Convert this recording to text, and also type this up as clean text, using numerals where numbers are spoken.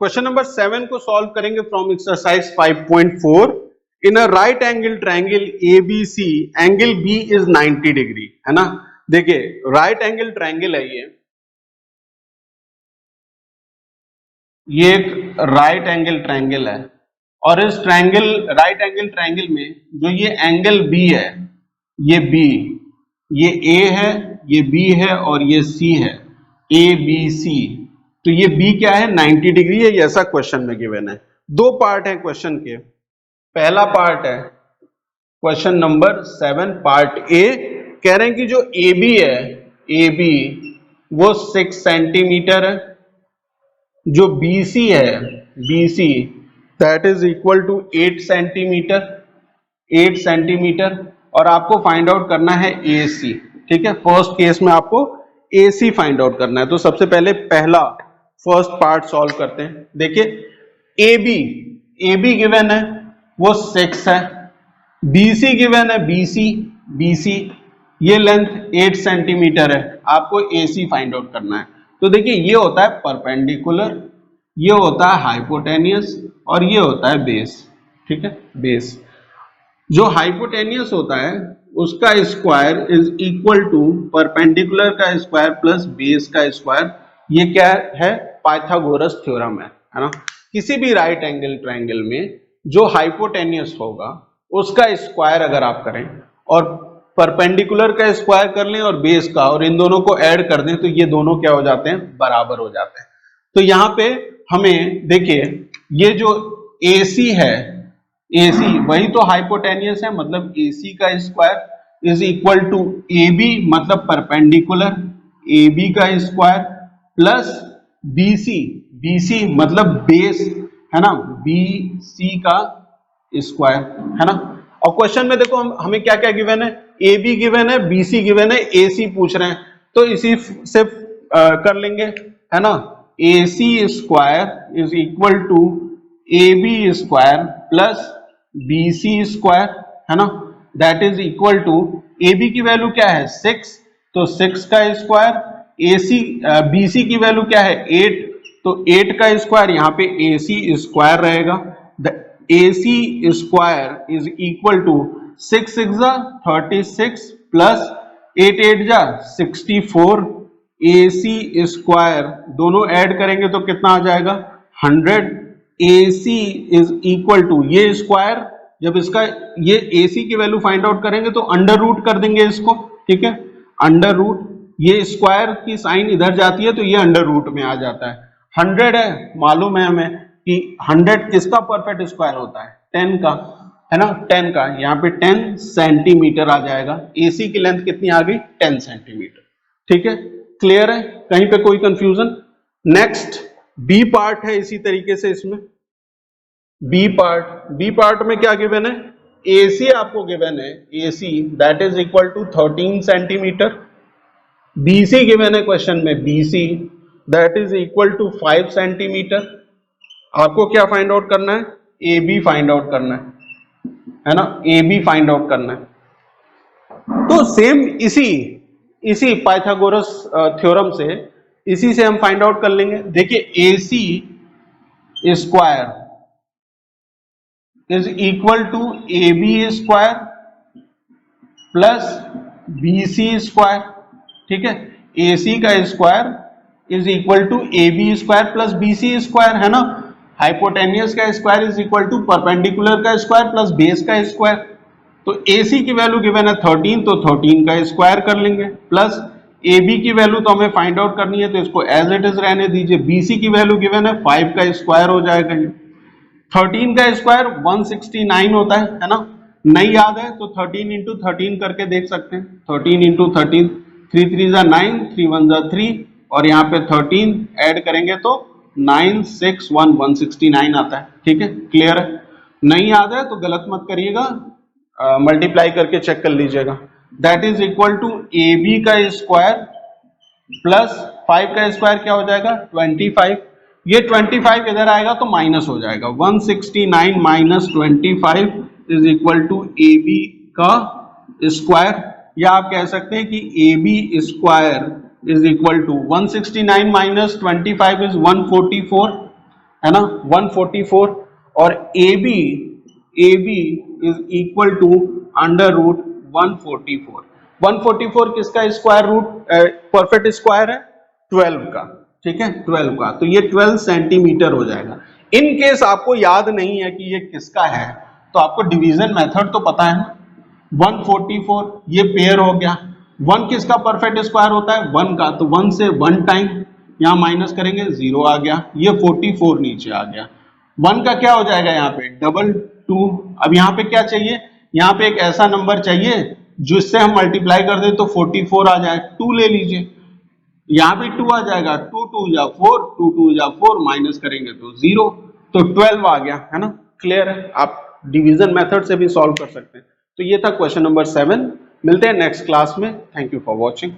Question number 7 को solve करेंगे from exercise 5.4। In a right angle triangle ABC angle B is 90 degree, है ना। देखिए राइट एंगल ट्रायंगल है ये एक राइट एंगल ट्रायंगल है और इस ट्रायंगल राइट एंगल ट्रायंगल में जो ये एंगल B है, ये B, ये A है, ये B है और ये C है, ABC। तो ये B क्या है, 90 डिग्री है, ऐसा क्वेश्चन में गिवन है। दो पार्ट है क्वेश्चन के। पहला पार्ट है क्वेश्चन नंबर 7 पार्ट ए, कह रहे हैं कि जो AB है, AB वो 6 सेंटीमीटर है, जो BC है, BC that is equal to 8 centimetre, 8 centimetre, और आपको फाइंड आउट करना है AC। ठीक है, फर्स्ट केस में आपको AC फाइंड आउट करना है। तो सबसे पहले पहला फर्स्ट पार्ट सॉल्व करते हैं। देखिए AB गिवन है वो 6 है, BC गिवन है BC ये लेंथ 8 सेंटीमीटर है, आपको AC फाइंड आउट करना है। तो देखिए ये होता है परपेंडिकुलर, ये होता है हाइपोटेनियस और ये होता है बेस। ठीक है, बेस जो हाइपोटेनियस होता है उसका square is equal to perpendicular का स्क्वायर प्लस बेस का स्क्वायर। ये क्या है, पाइथागोरस थ्योरम है ना। किसी भी राइट एंगल ट्रायंगल में जो हाइपोटेनियस होगा उसका स्क्वायर अगर आप करें और परपेंडिकुलर का स्क्वायर कर लें और बेस का, और इन दोनों को ऐड कर दें, तो ये दोनों क्या हो जाते हैं, बराबर हो जाते हैं। तो यहाँ पे हमें देखिए ये जो AC है, AC वही तो हाइपोटेनियस है, मतलब AC का square is equal to AB मतलब परपेंडिकुलर, AB का स्क्वायर प्लस BC मतलब बेस, है ना, BC का स्क्वायर, है ना। और क्वेश्चन में देखो हमें क्या क्या गिवन है, AB गिवन है, BC गिवन है, AC पूछ रहे हैं, तो इसी से कर लेंगे, है ना। AC square is equal to AB square plus BC square, है ना, that is equal to AB की वैल्यू क्या है 6, तो 6 का स्क्वायर, BC की वैल्यू क्या है 8, तो 8 का स्क्वायर, यहाँ पे AC स्क्वायर रहेगा। AC square is equal to 6 6 जा 36 प्लस 8 8 जा 64, AC स्क्वायर दोनों ऐड करेंगे तो कितना आ जाएगा 100। AC इज इक्वल टू ये स्क्वायर, जब इसका ये AC की वैल्यू फाइंड आउट करेंगे तो अंडर रूट कर देंगे इसको। ठीक है, अंडर रूट, ये स्क्वायर की साइन इधर जाती है तो ये अंडर रूट में आ जाता है। 100 है, मालूम है हमें कि 100 किसका परफेक्ट स्क्वायर होता है, 10 का, है ना, 10 का। यहाँ पे 10 सेंटीमीटर आ जाएगा। AC की लेंथ कितनी आ गई 10 सेंटीमीटर। ठीक है, क्लियर है, कहीं पे कोई कंफ्यूजन। नेक्स्ट B पार्ट है इसी तरीके से, इसमें B पार्ट में क्या गिवन है, AC आपको गिवन है, AC that is equal to 13 centimetre, BC given है क्वेश्चन में, BC that is equal to 5 centimetre. आपको क्या फाइंड आउट करना है, AB फाइंड आउट करना है ना, AB फाइंड आउट करना है। तो सेम इसी पाइथागोरस थ्योरम से, इसी से हम फाइंड आउट कर लेंगे। देखिए AC square is equal to AB square plus BC square. ठीक है, AC का square is equal to AB square plus BC square, है ना। हाइपोटेनियस का square is equal to perpendicular का स्क्वायर प्लस बेस का स्क्वायर। तो AC की वैल्यू गिवन है 13, तो 13 का स्क्वायर कर लेंगे, प्लस AB की वैल्यू तो हमें फाइंड आउट करनी है तो इसको एज इट इज रहने दीजिए। BC की वैल्यू गिवन है 5 का स्क्वायर हो जाएगा। 13 का स्क्वायर 169 होता है ना, नहीं याद है तो 13 इंटू 13 करके देख सकते हैं। 13 इंटू 13, 3 3 जा 9, 3 1 जा 3, और यहाँ पे 13 ऐड करेंगे तो 961 169 आता है। ठीक है, क्लियर है, नहीं याद है तो गलत मत करिएगा, मल्टीप्लाई करके चेक कर लीजिएगा। That is equal to AB का स्क्वायर प्लस 5 का स्क्वायर क्या हो जाएगा 25, ये 25 इधर आएगा तो माइनस हो जाएगा, 169 minus 25 is equal to AB का स्क्वायर, या आप कह सकते हैं कि AB square is equal to 169 minus 25 is 144, है ना 144, और A B is equal to under root 144। 144 किसका स्क्वायर रूट, परफेक्ट स्क्वायर है 12 का, ठीक है 12 का, तो ये 12 सेंटीमीटर हो जाएगा। इन केस आपको याद नहीं है कि ये किसका है, तो आपको डिवीजन मेथड तो पता है ना, 144 ये पेयर हो गया, 1 किसका परफेक्ट स्क्वायर होता है 1 का, तो 1 से 1 टाइम यहां माइनस करेंगे 0 आ गया, ये 44 नीचे आ गया। 1 का क्या हो जाएगा यहाँ पे 222। अब यहाँ पे क्या चाहिए, यहाँ पे एक ऐसा नंबर चाहिए जिससे हम मल्टीप्लाई कर दे तो 44 आ जाए, 2 ले लीजिए, यहाँ भी 2 आ जाएगा, 2 2 जा 4, 2 2 जा 4, माइनस करेंगे तो 0, तो 12 आ गया, है ना। क्लियर है, आप डिवीजन मेथड से भी सॉल्व कर सकते हैं। तो ये था क्वेश्चन नंबर 7। मिलते हैं नेक्स्ट क्लास में। Thank you for watching.